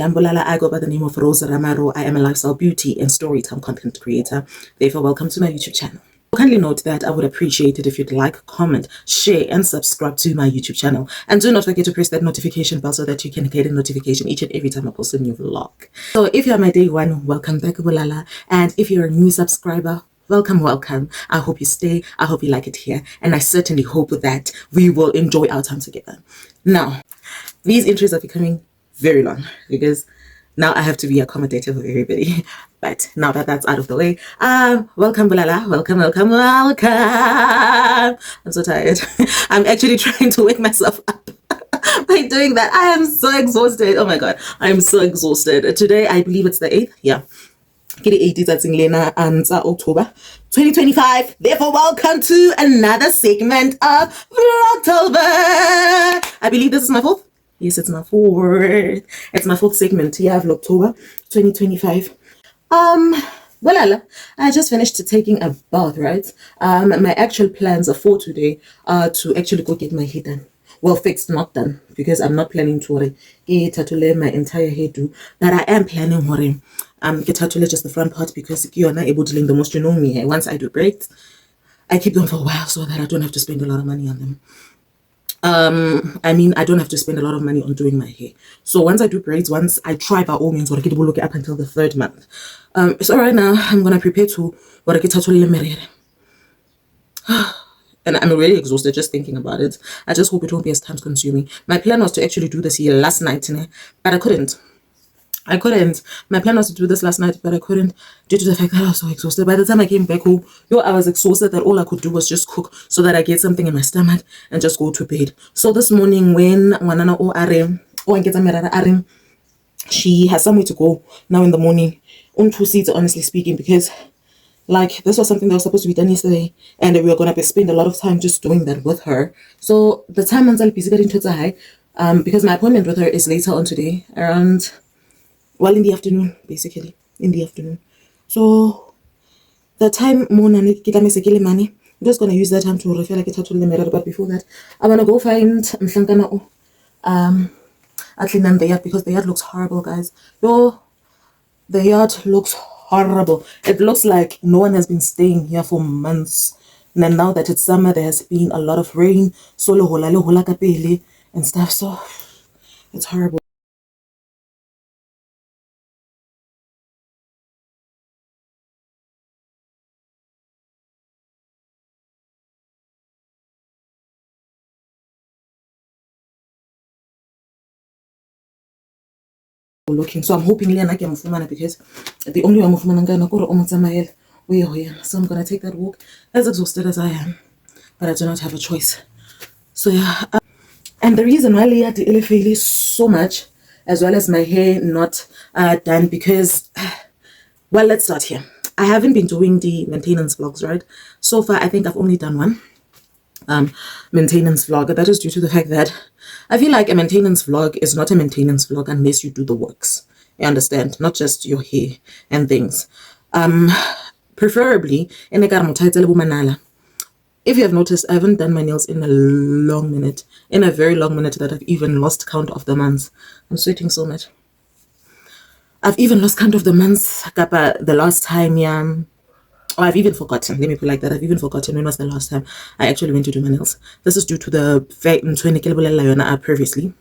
Dumelang bolala. I go by the name of Rose Ramaro. I am a lifestyle beauty and storytime content creator. Therefore, welcome to my YouTube channel. Kindly note that I would appreciate it if you'd like, comment, share, and subscribe to my YouTube channel. And do not forget to press that notification bell so that you can get a notification each and every time I post a new vlog. So if you're my day one, welcome back, bolala. And if you're a new subscriber, welcome. I hope you stay. I hope you like it here. And I certainly hope that we will enjoy our time together. Now, these intros are becoming very long because now I have to be accommodative of everybody. But now that that's out of the way, welcome, bolala. Welcome. I'm so tired. I'm actually trying to wake myself up by doing that. I am so exhausted. Oh my god, I am so exhausted. Today, I believe it's the 8th. Yeah. Get the 80s at Lena and October 2025. Therefore, welcome to another segment of Vlogtober. I believe this is my fourth. Yes, it's my fourth. It's my fourth segment. Yeah, Vlogtober 2025. Well, I just finished taking a bath, right? My actual plans are for today to actually go get my hair done. Well, fixed, not done, because I'm not planning to get my entire hairdo, but I am planning get just the front part because you're not able to link the most. You know me. Once I do braids, I keep them for a while so that I don't have to spend a lot of money on them. I mean, I don't have to spend a lot of money on doing my hair. So once I do braids, once I try by all means what I get look up until the 3rd month. So right now I'm gonna prepare to what I get and I'm really exhausted just thinking about it. I just hope it won't be as time consuming. My plan was to actually do this here last night, but I couldn't. My plan was to do this last night, but I couldn't due to the fact that I was so exhausted. By the time I came back home, I was exhausted that all I could do was just cook so that I get something in my stomach and just go to bed. So this morning when she has somewhere to go now in the morning, on 2 seats, honestly speaking, because like this was something that was supposed to be done yesterday and we were going to spend a lot of time just doing that with her. So the time until busy into the high, because my appointment with her is later on today around, well, in the afternoon, basically in the afternoon. So the time money, I'm just gonna use that time to refill like a tattoo mirror. But before that, I'm gonna go find I clean them the yard because the yard looks horrible, guys. The yard looks horrible. It looks like no one has been staying here for months. And now that it's summer, there has been a lot of rain, and stuff. So it's horrible. Looking, so I'm hoping Lena can move because the only one so I'm gonna take that walk as exhausted as I am, but I do not have a choice. So yeah, and the reason why Leah did so much, as well as my hair not done, because well, let's start here. I haven't been doing the maintenance vlogs, right? So far I think I've only done one maintenance vlog. That is due to the fact that I feel like a maintenance vlog is not a maintenance vlog unless you do the works. You understand? Not just your hair and things. Preferably in a if you have noticed, I haven't done my nails in a long minute. In a very long minute that I've even lost count of the months. I'm sweating so much. I've even lost count of the months. The last time, yeah. Oh, I've even forgotten. Let me put it like that. I've even forgotten when was the last time I actually went to do my nails. This is due to the fact previously.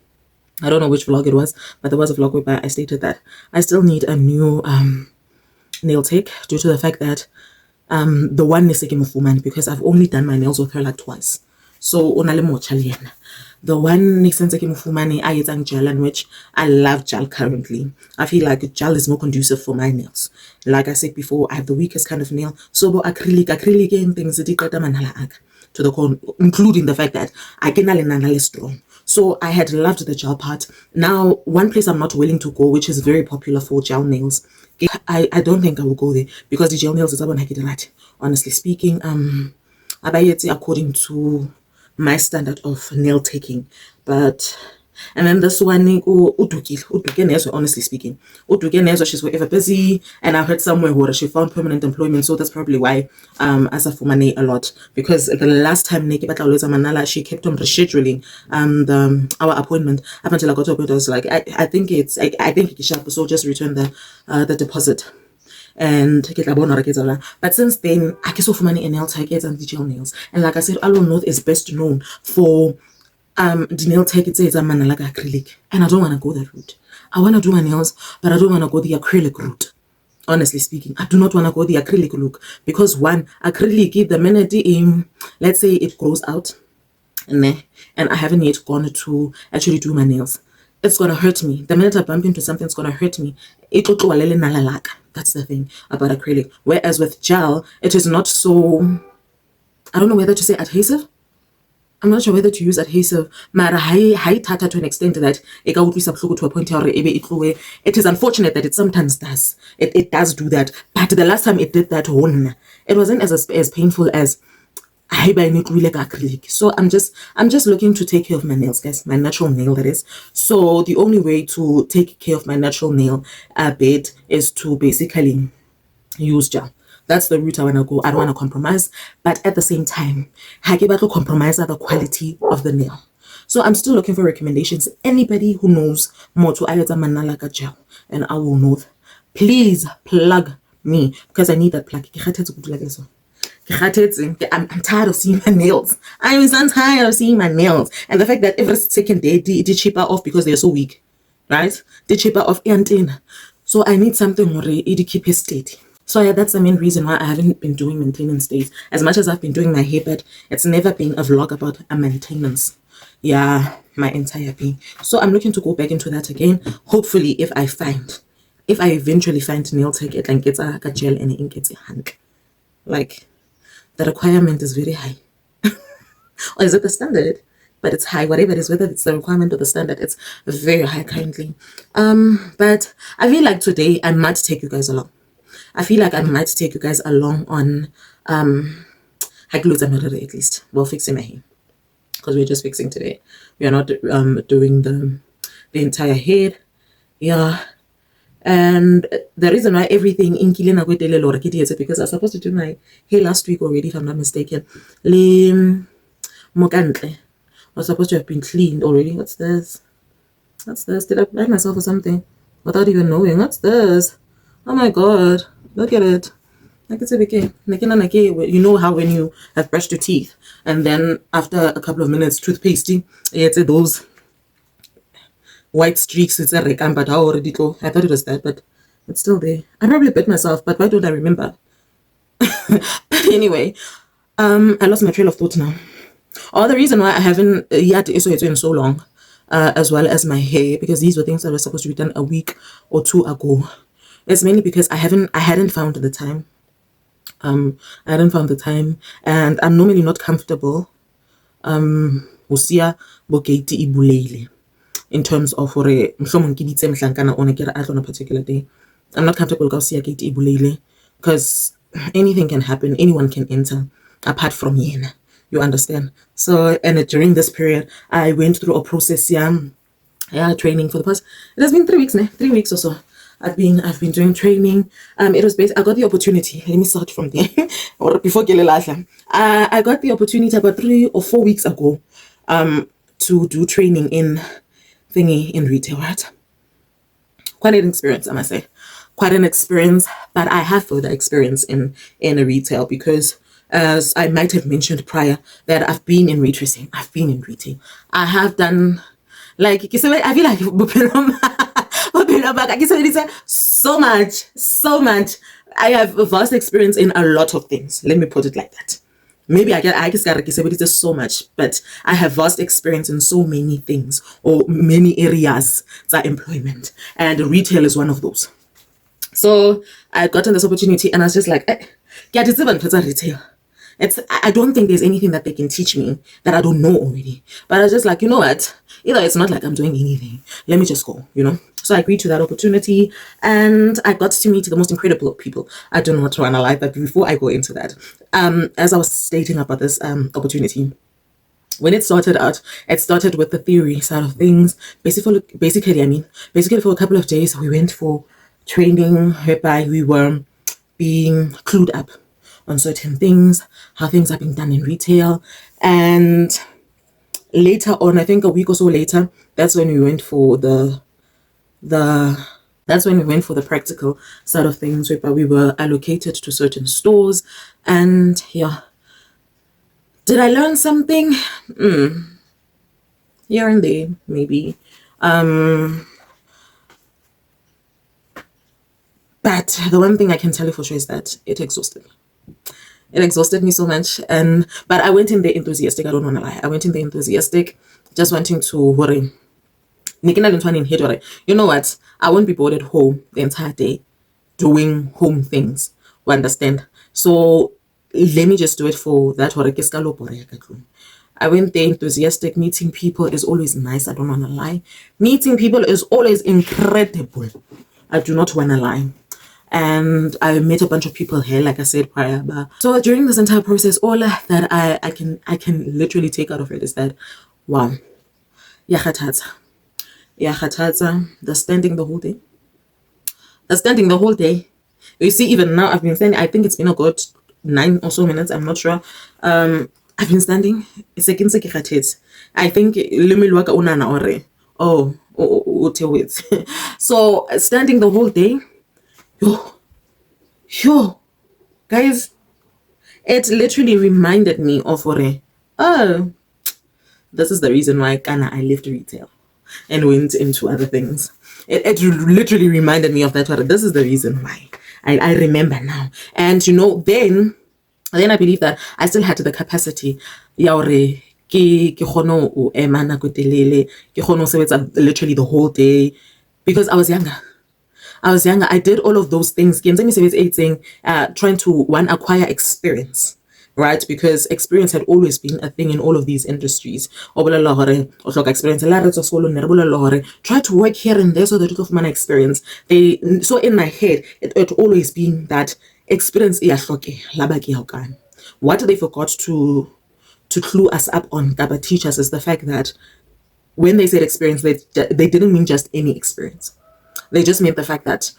I don't know which vlog it was, but there was a vlog where I stated that I still need a new nail tech due to the fact that the one is taking Mufumani because I've only done my nails with her like twice. So the one next Mufumani I use gel, and which I love gel currently. I feel like gel is more conducive for my nails. Like I said before, I have the weakest kind of nail. So acrylic and things to the core, including the fact that I can strong. So I had loved the gel part. Now, one place I'm not willing to go, which is very popular for gel nails, I don't think I will go there because the gel nails is right. Honestly speaking, I buy it according to my standard of nail taking, but And then this one, honestly speaking, she's forever busy. And I heard somewhere where she found permanent employment, so that's probably why as a for money a lot. Because the last time Manala, she kept on rescheduling our appointment up until I got to a point. I was like, I think it's sharp, so just return the deposit. And but since then I get so for money and nail tags and digital nails. And like I said, Aloe North is best known for the nail tag. It says I'm like acrylic, and I don't want to go that route. I want to do my nails, but I don't want to go the acrylic route. Honestly speaking, I do not want to go the acrylic look, because one, acrylic, the minute let's say it grows out, and I haven't yet gone to actually do my nails, it's gonna hurt me. The minute I bump into something, it's gonna hurt me. That's the thing about acrylic. Whereas with gel, it is not so, I don't know whether to say adhesive. I'm not sure whether to use adhesive. Mara high tata to an extent that it can to a point where it is unfortunate that it sometimes does. It does do that. But the last time it did that, it wasn't as painful as acrylic. So I'm just looking to take care of my nails, guys, my natural nail, that is. So the only way to take care of my natural nail bed is to basically use gel. That's the route I want to go. I don't want to compromise, but at the same time, I give to compromise the quality of the nail. So I'm still looking for recommendations. Anybody who knows more to ayatsa manala gel and I will know, please plug me, because I need that plug. I'm tired of seeing my nails. I'm so tired of seeing my nails. And the fact that every second day they cheaper off because they're so weak. Right? They cheaper off antenna. So I need something more to keep it steady. So yeah, that's the main reason why I haven't been doing maintenance days. As much as I've been doing my hair, but it's never been a vlog about a maintenance. Yeah, my entire being. So I'm looking to go back into that again. Hopefully, if I eventually find nail tech, it like gets a gel and it gets a hand. Like, the requirement is very high. Or is it the standard? But it's high, whatever it is, whether it's the requirement or the standard, it's very high currently. But I feel like today I might take you guys along. I feel like I might take you guys along on at least. Well, fixing my hair, because we're just fixing today. We are not doing the entire head. Yeah. And the reason why everything in Kilena is because I was supposed to do my hair last week already, if I'm not mistaken. Mokantle was supposed to have been cleaned already. What's this? What's this? Did I blind myself or something without even knowing? What's this? Oh my god, look at it. You know how when you have brushed your teeth and then after a couple of minutes toothpaste, it's those white streaks. It's a rekam, but how already go. I thought it was that, but it's still there. I probably bit myself, but why don't I remember? But anyway, I lost my trail of thought now. The reason why I haven't yet in so long, as well as my hair, because these were things that were supposed to be done a week or two ago. It's mainly because I hadn't found the time. I hadn't found the time, and I'm normally not comfortable. In terms of on a particular day, I'm not comfortable because anything can happen, anyone can enter apart from Yena. You understand? So, and during this period, I went through a process, training for the past. It has been 3 weeks now, 3 weeks or so. I've been doing training. It was based. I got the opportunity. Let me start from there. Or before I got the opportunity about 3 or 4 weeks ago, to do training in retail, right? Quite an experience, I must say. Quite an experience, but I have further experience in a retail, because as I might have mentioned prior, that I've been in retail. I have done, like, I feel like so much. I have vast experience in a lot of things. Let me put it like that. Maybe I guess it's so much, but I have vast experience in so many things or many areas that employment, and retail is one of those. So I got this opportunity, and I was just like, it's even retail. I don't think there's anything that they can teach me that I don't know already. But I was just like, you know what? Either it's not like I'm doing anything. Let me just go, So I agreed to that opportunity, and I got to meet the most incredible people. I don't want to analyze that before I go into that. As I was stating about this opportunity, when it started out, it started with the theory side of things. Basically, for a couple of days, we went for training whereby we were being clued up on certain things, how things are being done in retail. And later on, I think a week or so later, that's when we went for the that's when we went for the practical side of things, whereby we were allocated to certain stores. And yeah, did I learn something? Here and there, maybe. But the one thing I can tell you for sure is that it exhausted me. It exhausted me so much. But I went in there enthusiastic. I don't want to lie. I went in there enthusiastic, just wanting to worry. You know what? I won't be bored at home the entire day doing home things. You understand? So let me just do it for that. I went there enthusiastic. Meeting people is always nice. I don't want to lie. Meeting people is always incredible. I do not want to lie. And I met a bunch of people here, like I said prior. So during this entire process, all that I can literally take out of it is that, wow, the standing the whole day. The standing the whole day. You see, even now I've been standing. I think it's been a good 9 or so minutes. I'm not sure. I've been standing. I think so standing the whole day. Yo, guys, it literally reminded me of oh, this is the reason why I left retail and went into other things. It literally reminded me of that. This is the reason why. I remember now. And you know, then I believe that I still had the capacity literally the whole day, because I was younger. I did all of those things. Trying to acquire experience, right? Because experience had always been a thing in all of these industries. Try to work here and there so that you can find experience. So in my head, it always been that experience. What they forgot to clue us up on, but teach us, is the fact that when they said experience, they didn't mean just any experience. They just meant the fact that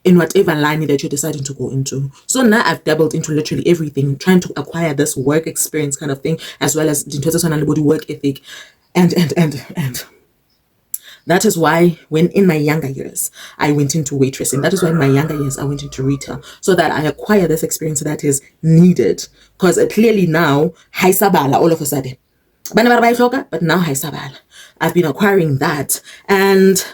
in whatever line that you're deciding to go into. So now I've dabbled into literally everything, trying to acquire this work experience kind of thing, as well as the work ethic. And that is why when in my younger years, I went into waitressing. That is why in my younger years, I went into retail, so that I acquire this experience that is needed. Because clearly now, all of a sudden. But now I've been acquiring that. And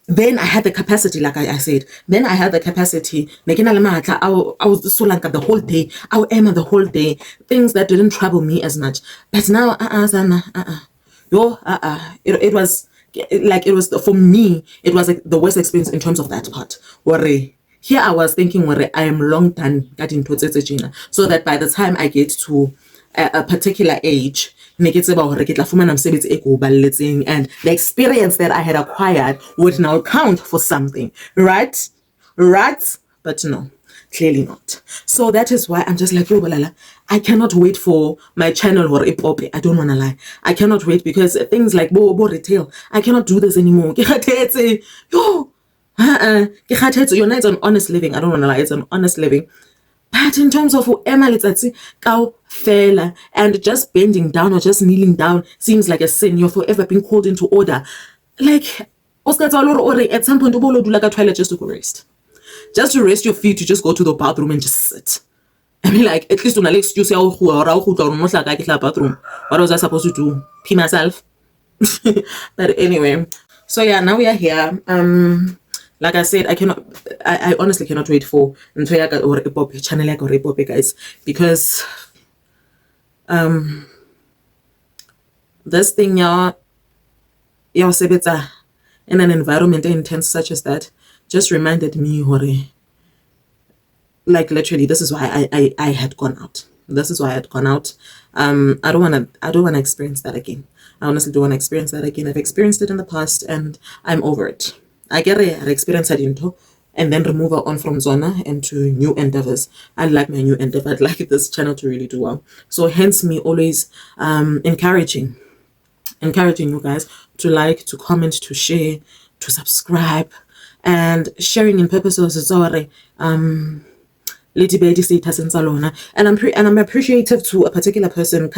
then I had the capacity, like I said. Then I had the capacity. I was so like the whole day. I would aim the whole day. Things that didn't trouble me as much. But now, it was for me. It was like the worst experience in terms of that part. Here I was thinking, I am long done getting to it, so that by the time I get to a particular age, and the experience that I had acquired would now count for something, right? But no, clearly not. So that is why I'm just like, bolala, I cannot wait for my channel or ipope. I don't want to lie. I cannot wait, because things like bo retail, I cannot do this anymore. It's an honest living. I don't want to lie. It's an honest living. But in terms of and just bending down or just kneeling down seems like a sin. You're forever being called into order. Like, at some point, do like a toilet just to go rest. Just to rest your feet, you just go to the bathroom and just sit. I mean, like, at least when I excuse bathroom. What was I supposed to do? Pee myself? But anyway, so yeah, now we are here. Like I said, I honestly cannot wait for channel or guys, because this thing in an environment intense such as that just reminded me, like, literally, this is why I had gone out. This is why I had gone out. I don't wanna experience that again. I honestly don't want to experience that again. I've experienced it in the past and I'm over it. I get it, I experienced it into, and then remove her on from Zona into new endeavors. I'd like my new endeavor. I'd like this channel to really do well. So hence me always encouraging you guys to like, to comment, to share, to subscribe, and sharing in purposes Lady Betty status in Salona, and I'm appreciative to a particular person.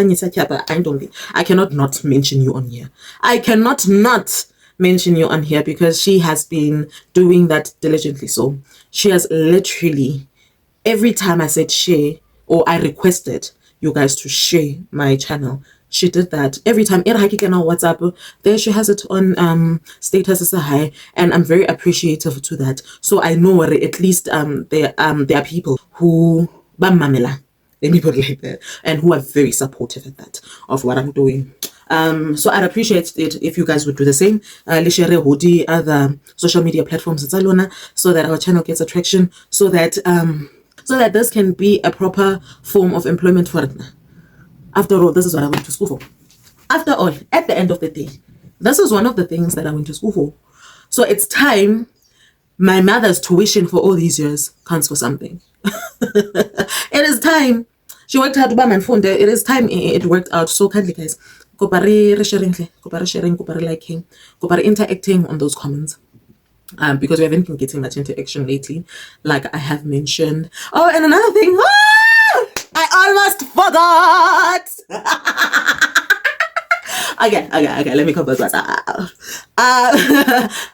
I cannot not mention you on here. I cannot not mention you on here because she has been doing that diligently. So she has literally, every time I said share or I requested you guys to share my channel, she did that. Every time on WhatsApp, there she has it on status as a high, and I'm very appreciative to that. So I know at least there are people who mamela, let me put it like that, and who are very supportive at that of what I'm doing. So I'd appreciate it if you guys would do the same. Share the other social media platforms in Salona so that our channel gets attraction, so that this can be a proper form of employment for it. After all, this is what I went to school for. After all, at the end of the day, this is one of the things that I went to school for. So it's time. My mother's tuition for all these years counts for something. It is time. She worked hard to buy my phone. It is time it worked out. So kindly, guys, sharing, liking, interacting on those comments. Because we haven't been getting much interaction lately, like I have mentioned. Oh, and another thing. I almost forgot. Okay, let me compose myself.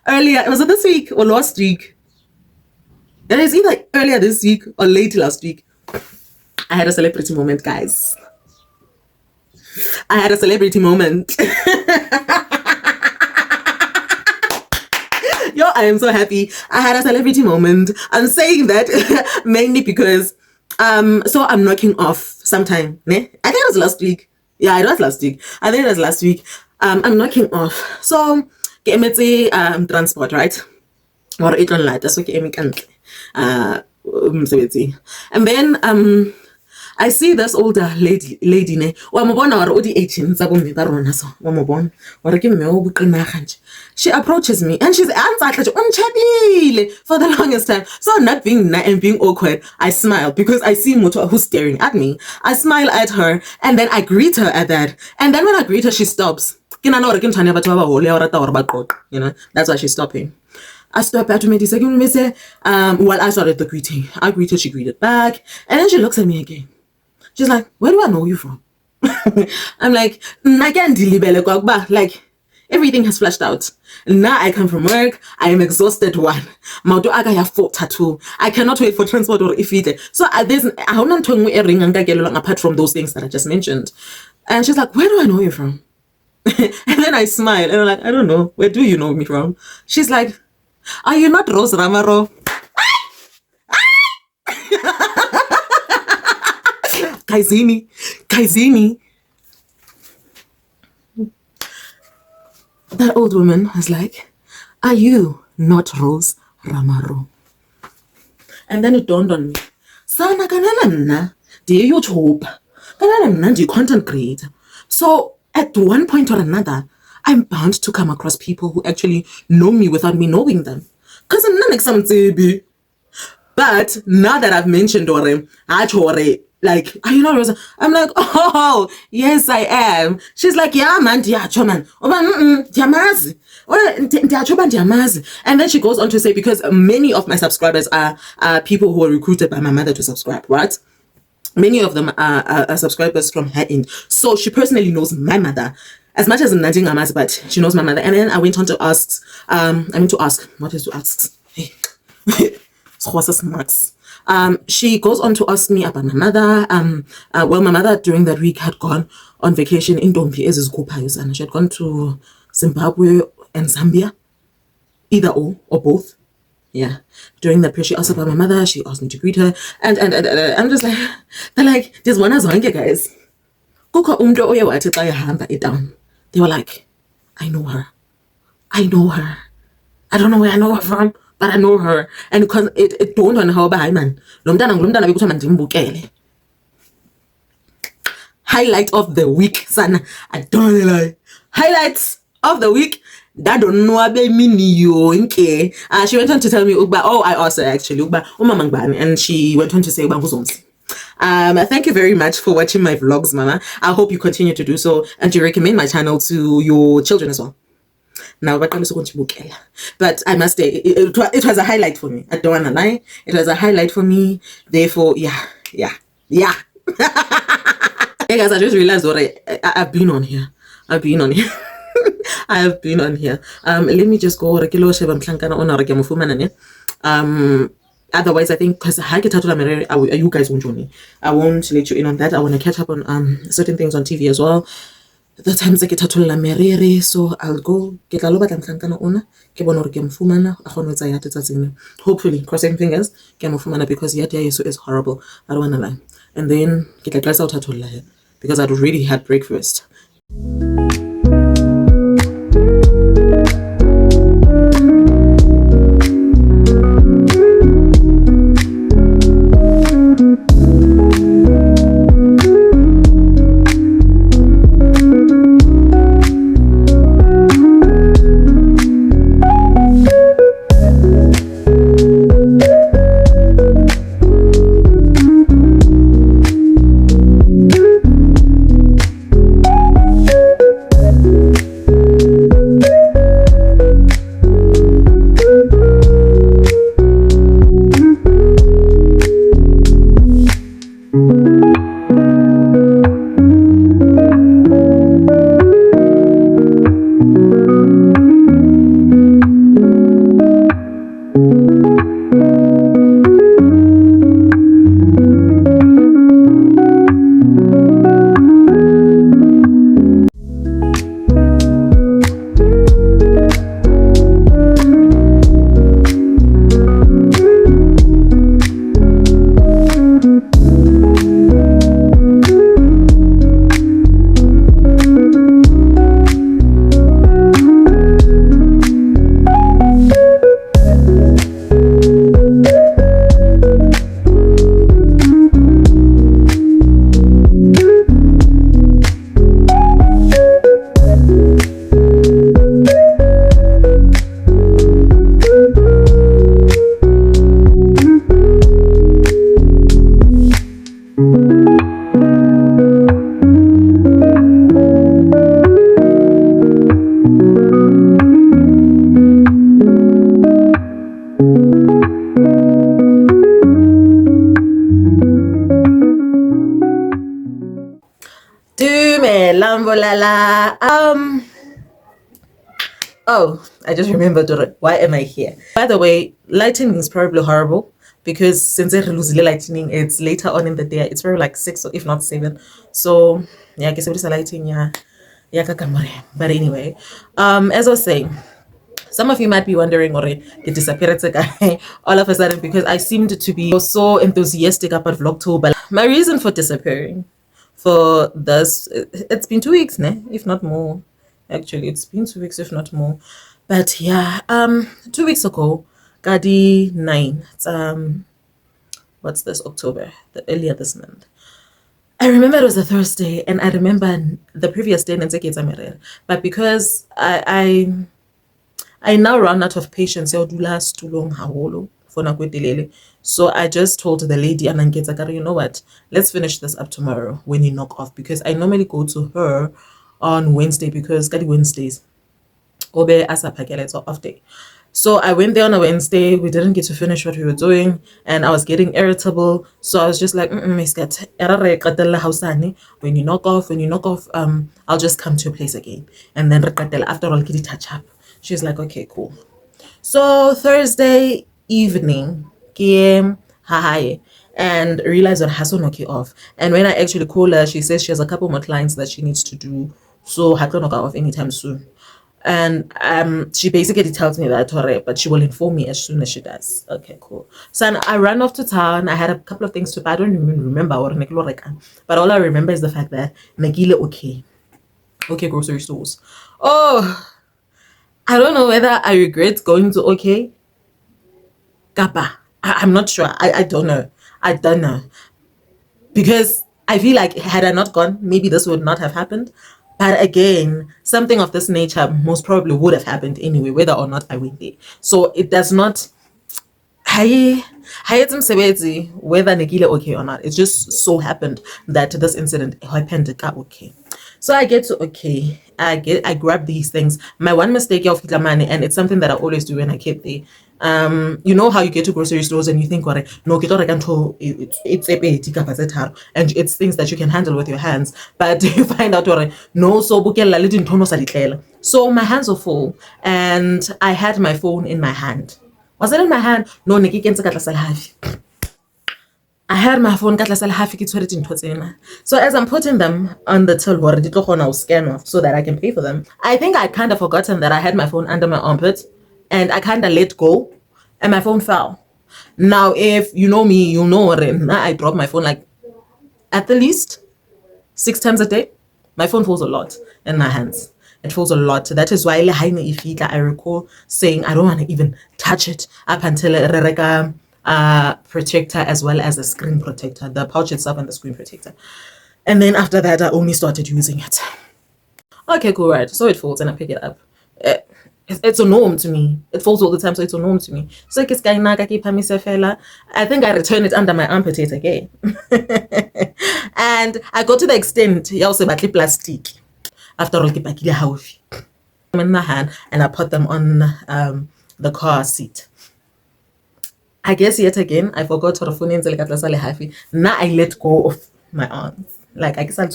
Earlier, was it this week or last week? It is either earlier this week or late last week. I had a celebrity moment, guys. I had a celebrity moment. Yo, I am so happy. I had a celebrity moment. I'm saying that mainly because so I'm knocking off sometime. I think it was last week. Yeah, it was last week. I think it was last week. I'm knocking off. So get transport, right? Or it on light. That's okay. And then I see this older lady ne. She approaches me and she's for the longest time. So not being and being awkward, I smile because I see Moto who's staring at me. I smile at her and then I greet her at that. And then when I greet her, she stops. You know, that's why she's stopping. I stopped at me, well, I started the greeting. I greeted, she greeted back, and then she looks at me again. She's like, where do I know you from? I'm like, like, everything has flashed out. Now I come from work. I am exhausted. One. I have 4 tattoo. I cannot wait for transport or if it. So there's apart from those things that I just mentioned. And she's like, where do I know you from? And then I smile and I'm like, I don't know. Where do you know me from? She's like, are you not Rose Ramaro? Kaizini. That old woman was like, are you not Rose Ramaro? And then it dawned on me. Sana kanana do you YouTube? Kanana do you content creator? So at one point or another, I'm bound to come across people who actually know me without me knowing them. Because I'm not like some baby. But now that I've mentioned Ore, like, are you not Rosa? I'm like, oh, yes, I am. She's like, yeah, man, man. And then she goes on to say, because many of my subscribers are people who were recruited by my mother to subscribe, right? Many of them are subscribers from her end. So she personally knows my mother. As much as Nadine Amas, but she knows my mother. And then I went on to ask, what is to ask? Hey. She goes on to ask me about my mother. Well, my mother during that week had gone on vacation in Dompi as and she had gone to Zimbabwe and Zambia, either or both. Yeah. During that period, she asked about my mother. She asked me to greet her, and I'm just like, they're like, there's one as guys. They were like, I know her. I don't know where I know her from, but I know her. And because it dawned on her by man. Highlight of the week, son. I don't lie. Highlights of the week. That don't know about me, okay. She went on to tell me, I asked her actually, and she went on to say, thank you very much for watching my vlogs, Mama. I hope you continue to do so and you recommend my channel to your children as well. Now, but I must say, it was a highlight for me. I don't want to lie. It was a highlight for me. Therefore, yeah. Hey guys, I just realized what I've been on here. I have been on here. Let me just go. Otherwise, I think because you guys won't join me. I won't let you in on that. I want to catch up on certain things on TV as well. The times I get la merere, so I'll go get a lobat and kankana ona, kebon or gemfumana, a honor hopefully, crossing fingers, gemfumana because yet is horrible. I don't wanna lie. And then get a glass out at all because I'd already had breakfast. Dumelang, bolala. Oh, I just remembered why am I here? By the way, lighting is probably horrible because since I lose lighting, it's later on in the day. It's probably like 6 or if not 7. So yeah, I guess it's lighting, yeah. But anyway, as I was saying, some of you might be wondering, or it disappeared guy all of a sudden because I seemed to be so enthusiastic about Vlogtober. My reason for disappearing for this, it's been 2 weeks, if not more. Actually, it's been 2 weeks, if not more. But yeah, 2 weeks ago, Gadi 9. It's what's this, October, earlier this month. I remember it was a Thursday, and I remember the previous day, but because I now run out of patience. So I just told the lady, and you know what? Let's finish this up tomorrow when you knock off, because I normally go to her on Wednesday because Wednesdays obe it's off day. So I went there on a Wednesday. We didn't get to finish what we were doing, and I was getting irritable. So I was just like, when you knock off, I'll just come to your place again. And then after all, get it touch up. She's like, okay, cool. So Thursday evening came hi and realized that Hassan okay off. And when I actually call her, she says she has a couple more clients that she needs to do. So I can't off anytime soon. And she basically tells me that, but she will inform me as soon as she does. Okay, cool. So I ran off to town. I had a couple of things to, but I don't even remember what but all I remember is the fact that Nagila okay grocery stores. Oh, I don't know whether I regret going to OK. Kappa. I'm not sure. I don't know. I don't know. Because I feel like had I not gone, maybe this would not have happened. But again, something of this nature most probably would have happened anyway, whether or not I went there. So it does not. Hayi msebenzi whether nikile okay or not. It just so happened that this incident happened okay. So I get to okay. I grab these things. My one mistake of money, and it's something that I always do when I get there. You know how you get to grocery stores and you think, "What no, it's and it's things that you can handle with your hands." But you find out, "What no, so so my hands are full, and I had my phone in my hand. Was it in my hand? No, I had my phone so as I'm putting them on the till hore di tlo kgona ho scan off so that I can pay for them, I think I'd kind of forgotten that I had my phone under my armpit, and I kind of let go and my phone fell. Now if you know me, you know I drop my phone like at the least 6 times a day. My phone falls a lot in my hands. It falls a lot. That is why I recall saying I don't want to even touch it up until reka protector as well as a screen protector, the pouch itself and the screen protector. And then after that, I only started using it. Okay, cool, right. So it falls and I pick it up. It's a norm to me. It falls all the time, so it's a norm to me. So I think I return it under my armpit again. And I go to the extent, plastic. After all, I'm in my hand and I put them on the car seat. I guess yet again, I forgot to phone. Now I let go of my arms. Like I guess I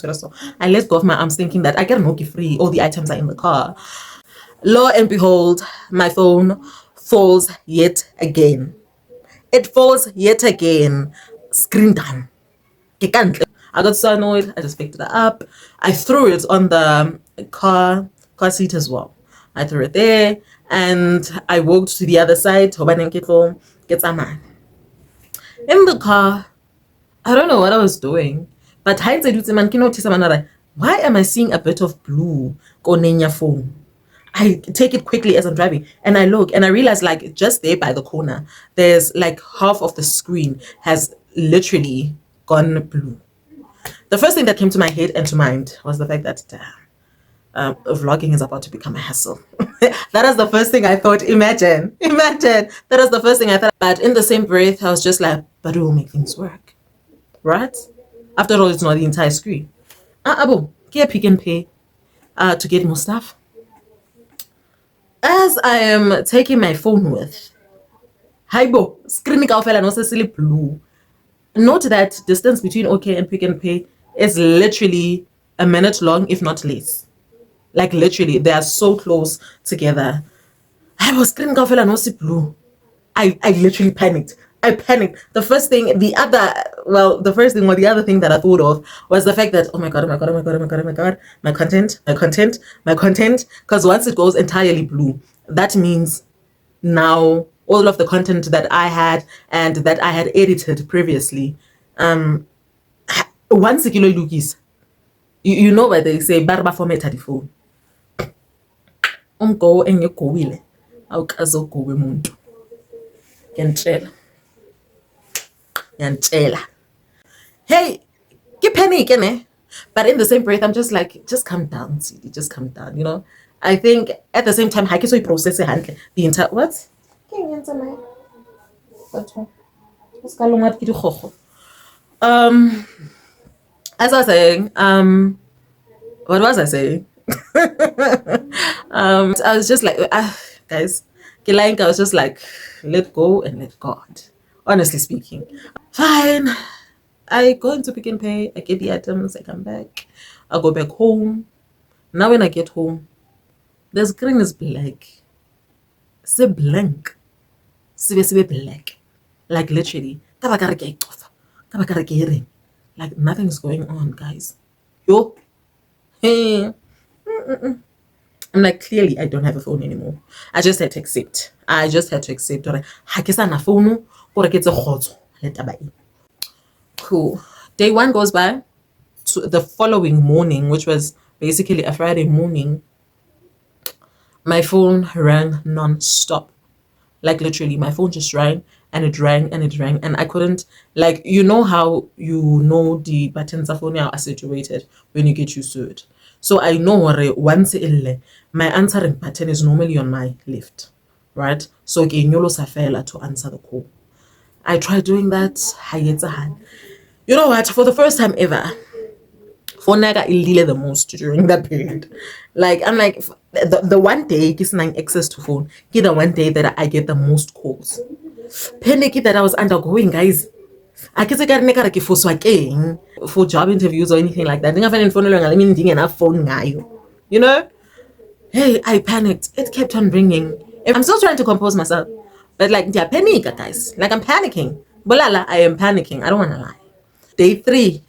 let go of my arms thinking that I get no free, all the items are in the car. Lo and behold, my phone falls yet again. It falls yet again. Screen down. I got so annoyed, I just picked it up. I threw it on the car seat as well. I threw it there and I walked to the other side. In the car, I don't know what I was doing, but why am I seeing a bit of blue on your phone? I take it quickly as I'm driving and I look and I realize like just there by the corner, there's like half of the screen has literally gone blue. The first thing that came to my head and to mind was the fact that vlogging is about to become a hassle. That is the first thing I thought. Imagine. That is the first thing I thought. But in the same breath, I was just like, but it will make things work. Right? After all, it's not the entire screen. Abo, get Pick and Pay to get more stuff. As I am taking my phone with, Haibo, screen no blue. Note that distance between OK and Pick and Pay is literally a minute long, if not less. Like literally, they are so close together. I was screaming no see blue. I literally panicked. I panicked. The first thing or the other thing that I thought of was the fact that, oh my god, my content. Because once it goes entirely blue, that means now all of the content that I had and that I had edited previously, once a kilo lookies, you know what they say, barba format the phone. Go and you go will awukazo go muntu. Yantela. Hey, get panic, ne? But in the same breath, I'm just like, just calm down, sweetie. Just calm down, you know. I think at the same time, I can process the entire what? As I was saying, what was I saying? I was just like, guys, I was just like, let go and let God. Honestly speaking, fine. I go into Pick and Pay. I get the items. I come back. I go back home. Now when I get home, the screen is black. Say blank. Say black. Like literally. Like nothing's going on, guys. Yo. Hey. I'm like, clearly I don't have a phone anymore. I just had to accept. Cool. Day one goes by. To the following morning, which was basically a Friday morning, my phone rang non-stop. Like literally, my phone just rang and it rang and it rang, and I couldn't, how the buttons of phone are situated when you get used to it. So I know once my answering pattern is normally on my left, right? So ke nyolosa fela to answer the call. I tried doing that. You know what? For the first time ever, phone got the most during that period. Like I'm like the one day it's not access to phone. Get the one day that I get the most calls. Panic that I was undergoing, guys. I guess I got make for swakeng for job interviews or anything like that. I find phone I mean enough phone ngayo. You know? Hey, I panicked. It kept on ringing. I'm still trying to compose myself. But like yeah, panic guys. Like I'm panicking. Bolala, I am panicking. I don't wanna lie. Day three,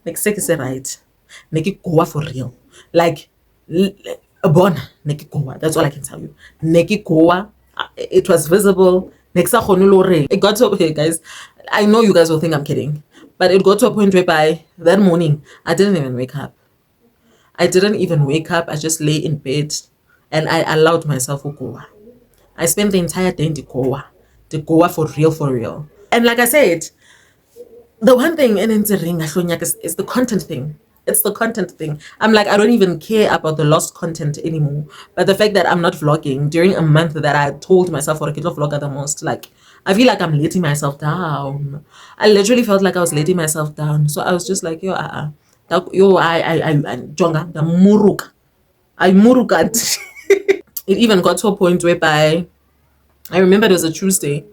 like six is right. Neki goa for real. Like a bon, neki goa. That's all I can tell you. Neki goa. It was visible. Nexa khonulore. It got to okay, guys. I know you guys will think I'm kidding, but it got to a point whereby that morning I didn't even wake up. I didn't even wake up. I just lay in bed, and I allowed myself to goa. I spent the entire day in the goa for real, for real. And like I said, the one thing in ring is the content thing. It's the content thing. I'm like, I don't even care about the lost content anymore. But the fact that I'm not vlogging during a month that I told myself for a kilo vlogger the most, like, I feel like I'm letting myself down. I literally felt like I was letting myself down. So I was just like, jonga, the muruk. I murukat. It even got to a point whereby I remember it was a Tuesday.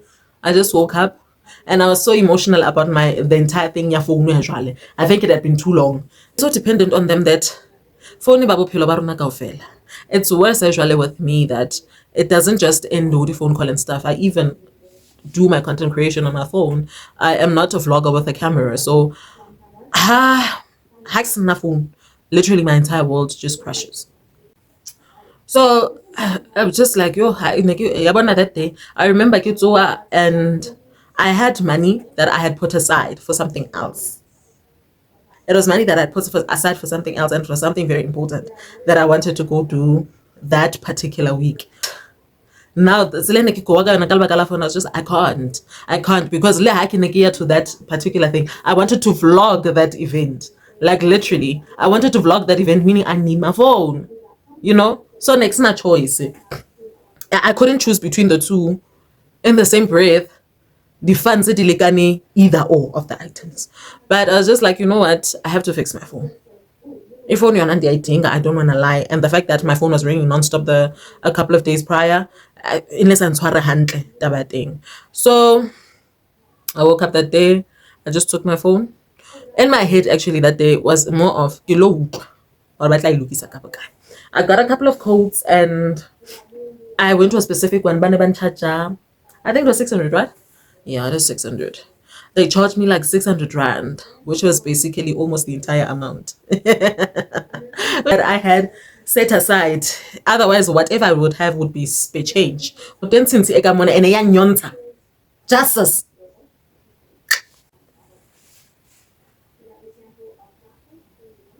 I just woke up and I was so emotional about the entire thing. I think it had been too long. So dependent on them that it's worse usually with me that it doesn't just end with the phone call and stuff. I even do my content creation on my phone. I am not a vlogger with a camera. So hacks on my phone. Literally my entire world just crashes. So I was just like, that day, I remember Kitsoa and I had money that I had put aside for something else. It was money that I had put aside for something else and for something very important that I wanted to go do that particular week. Now, I was just, I can't because I can get to that particular thing. I wanted to vlog that event. Like literally, I wanted to vlog that event, meaning I need my phone, you know? So next, not choice. I couldn't choose between the two in the same breath. The funds either or of the items. But I was just like, you know what? I have to fix my phone. If only on the I don't want to lie. And the fact that my phone was ringing nonstop a couple of days prior, unless I'm that thing. So I woke up that day. I just took my phone. In my head, actually, that day was more of I got a couple of coats and I went to a specific one. I think it was 600, right? Yeah, it is 600. They charged me like 600 rand, which was basically almost the entire amount that I had set aside. Otherwise, whatever I would have would be spare change. But then since justice.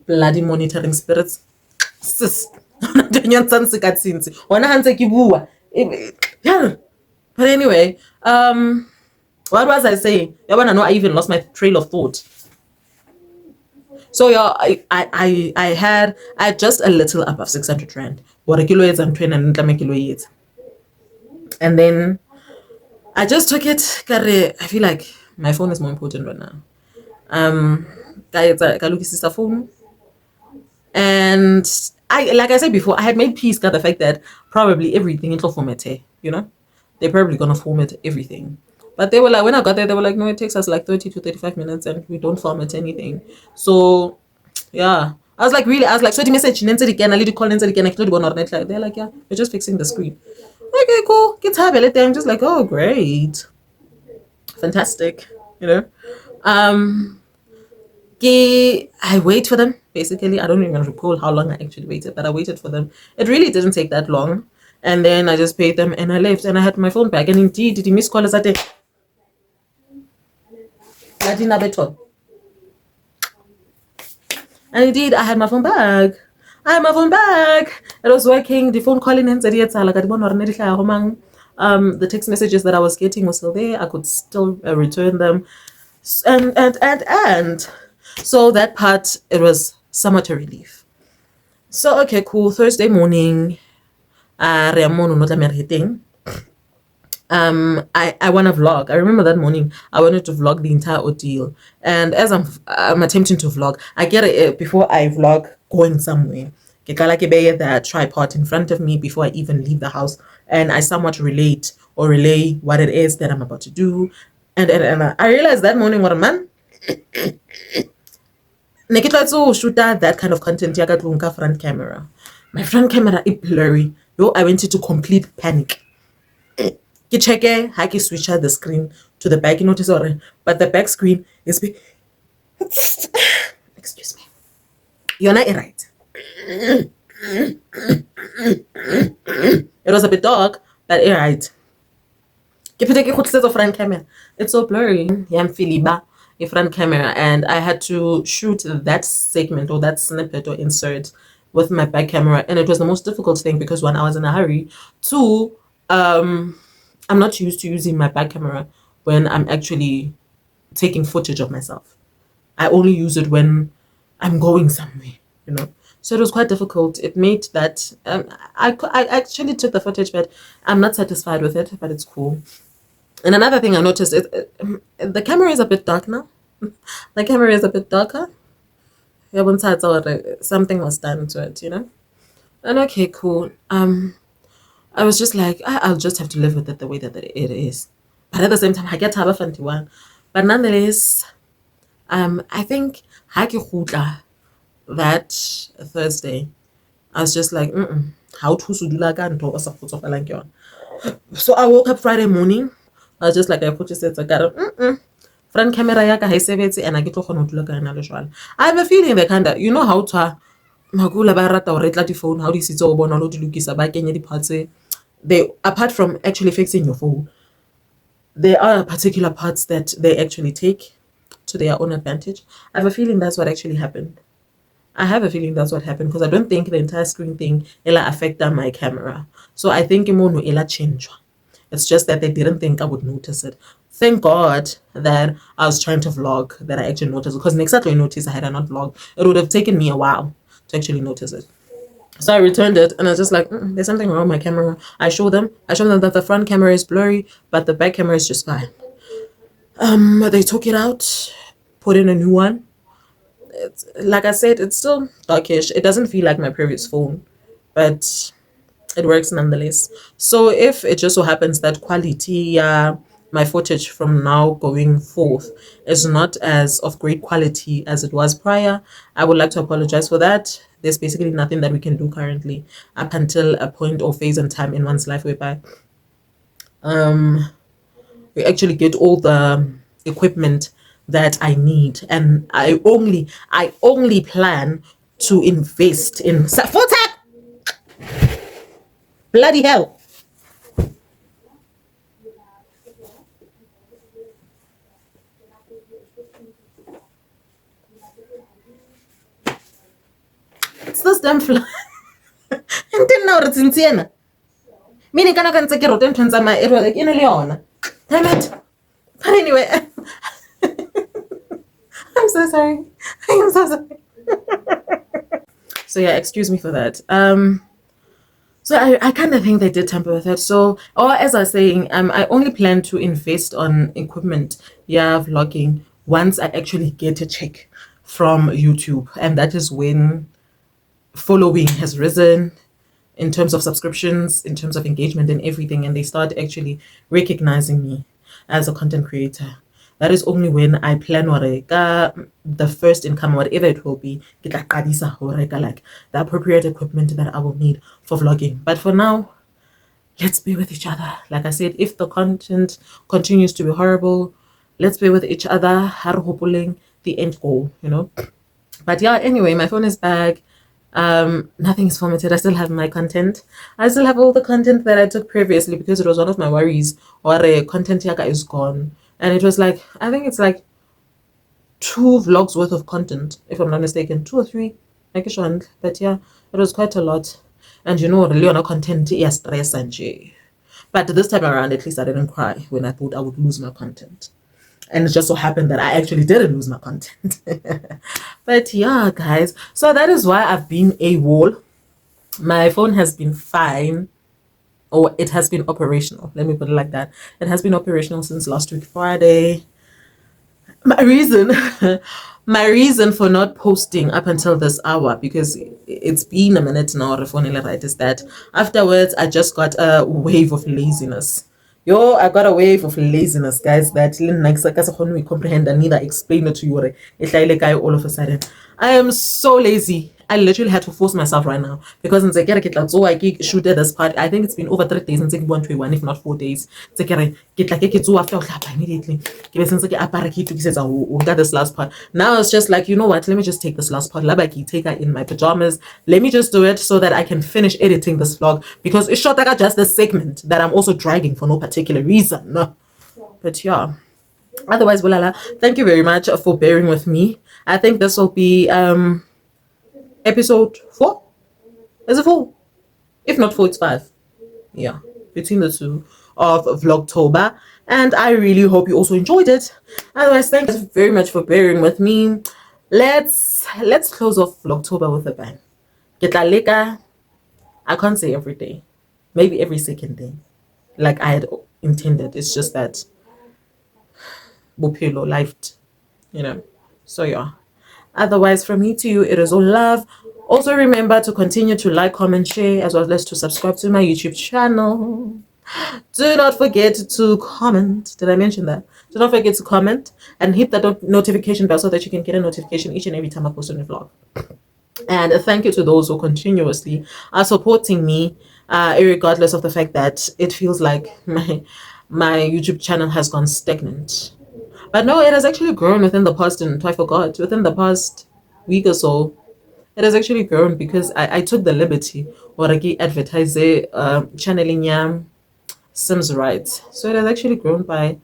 Bloody monitoring spirits. Sis. But anyway, what was I saying? You wanna know I even lost my trail of thought. So yeah, I had just a little above 600 rand. What a kilo is and 20 and kilo is. And then I just took it. I feel like my phone is more important right now. Phone. And like I said before, I had made peace with the fact that probably everything into format, you know, they're probably gonna format everything. But they were like, when I got there, they were like, no, it takes us like 30 to 35 minutes and we don't format anything. So yeah. I was like, really? I was like, so the message again, I need to call again. They're like, yeah, we're just fixing the screen. Okay, cool. Get have it. I'm just like, oh great. Fantastic. You know? I wait for them, basically. I don't even recall how long I actually waited, but I waited for them. It really didn't take that long. And then I just paid them and I left and I had my phone back. And indeed, did he miss call us at it? And indeed, I had my phone back. It was working. The phone calling and the text messages that I was getting was still there. I could still return them. And so that part, it was somewhat a relief. So okay, cool. Thursday morning, re mono no tlameha re ye teng. I want to vlog. I remember that morning I wanted to vlog the entire ordeal, and as I'm attempting to vlog, I get it before I vlog going somewhere. Ke qala ke beye the tripod in front of me before I even leave the house, and I somewhat relate or relay what it is that I'm about to do, and I realized that morning, what a man, ne ke tlwaetse ho shoota that kind of content ya ka tlung ka front camera. My front camera is blurry. Yo, I went into complete panic. Ke check how ke switcher the screen to the back, you notice already, but the back screen is excuse me. You're not right. It was a bit dark, but it right. Ke phete ke khutlisetse front camera. It's so blurry. Yeah, I'm feeling a front camera, and I had to shoot that segment or that snippet or insert with my back camera, and it was the most difficult thing because one, I was in a hurry. Two, I'm not used to using my back camera when I'm actually taking footage of myself. I only use it when I'm going somewhere, you know. So it was quite difficult. It made that I actually took the footage, but I'm not satisfied with it. But it's cool. And another thing I noticed is the camera is a bit dark now. The camera is a bit darker. Yeah, once I saw it, something was done to it, you know. And okay, cool. I was just like, I'll just have to live with it the way that it is. But at the same time, I get have a funny one. But nonetheless, I think that Thursday, I was just like, how to do like so I woke up Friday morning. I was just like, I put it I got front camera ya ka ha sebetse and I get to kgona ho dula ka yona le jwale. I have a feeling the kind of, you know how to makula ba rata ho retla di phone, how di sitse go bona lo di lokisa ba kenye di parts. They, apart from actually fixing your phone, there are particular parts that they actually take to their own advantage. I have a feeling that's what actually happened. I have a feeling that's what happened because I don't think the entire screen thing ela affected my camera. So I think imono ela change. It's just that they didn't think I would notice it. Thank God that I was trying to vlog that I actually noticed, because next time I noticed I had not vlogged, it would have taken me a while to actually notice it. So I returned it and I was just like, there's something wrong with my camera. I showed them that the front camera is blurry, but the back camera is just fine. They took it out, put in a new one. It's, like I said, it's still darkish. It doesn't feel like my previous phone, but it works nonetheless. So if it just so happens that quality, my footage from now going forth is not as of great quality as it was prior, I would like to apologize for that. There's basically nothing that we can do currently up until a point or phase in time in one's life whereby we actually get all the equipment that I need, and I only plan to invest in bloody hell. It's this damn fly. And then now it's in Siena. Meaning I can take it out and turn my it was like in a leon. Damn it. But anyway, I'm so sorry. I am so sorry. So yeah, excuse me for that. So I kind of think they did tamper with it. So, or as I was saying, I only plan to invest on equipment, vlogging, once I actually get a check from YouTube, and that is when following has risen in terms of subscriptions, in terms of engagement and everything, and they start actually recognizing me as a content creator. That is only when I plan the first income, whatever it will be, like the appropriate equipment that I will need for vlogging. But for now, let's be with each other. Like I said, if the content continues to be horrible, let's be with each other, the end goal, you know. But yeah, anyway, my phone is back. Nothing is formatted. I still have my content. I still have all the content that I took previously, because it was one of my worries, or content yaka is gone. And it was like, I think it's like 2 vlogs worth of content, if I'm not mistaken, 2 or 3, like a. But yeah, it was quite a lot. And you know, really on a content, yes, stress and J. But this time around, at least I didn't cry when I thought I would lose my content. And it just so happened that I actually didn't lose my content. But yeah, guys, so that is why I've been AWOL My phone has been fine, or it has been operational. Let me put it like that. It has been operational since last week, Friday. My reason, my reason for not posting up until this hour, because it's been a minute now, right, is that afterwards I just got a wave of laziness. Yo, I got a wave of laziness, guys, that we comprehend and neither explain it to you. All of a sudden, I am so lazy. I literally had to force myself right now because in Zekere get like so I shooted this part. I think it's been over 3 days and take 121, if not 4 days. Zekere get like get so after immediately. Give since I got this last part. Now it's just like, you know what? Let me just take this last part. Labaki take her in my pajamas. Let me just do it so that I can finish editing this vlog, because it's short like just a segment that I'm also dragging for no particular reason. But yeah. Otherwise, bolala, thank you very much for bearing with me. I think this will be episode 4. Is it 4? If not 4, it's 5. Yeah, between the two of Vlogtober. And I really hope you also enjoyed it. Otherwise, thank you very much for bearing with me. Let's close off Vlogtober with a bang. Get la leka. I can't say every day. Maybe every second day. Like I had intended. It's just that Bupilo lifed, you know. So yeah. Otherwise, from me to you, it is all love. Also remember to continue to like, comment, share, as well as to subscribe to my YouTube channel. Do not forget to comment. Did I mention that? Do not forget to comment and hit that notification bell so that you can get a notification each and every time I post a new vlog. And thank you to those who continuously are supporting me, regardless of the fact that it feels like my YouTube channel has gone stagnant. But no, it has actually grown within the past, and I forgot, within the past week or so. It has actually grown because I took the liberty or I advertise channeling Sims right. So it has actually grown by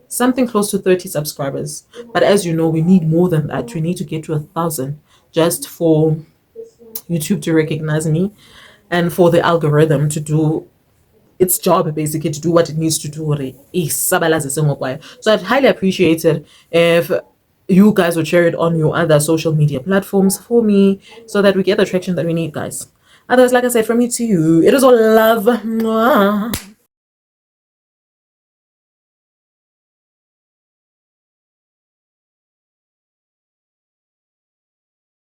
something close to 30 subscribers. But as you know, we need more than that. We need to get to 1,000 just for YouTube to recognize me and for the algorithm to do its job, basically to do what it needs to do. So I'd highly appreciate it if you guys would share it on your other social media platforms for me so that we get the traction that we need, guys. Otherwise, like I said, from me to you, it is all love. Mwah.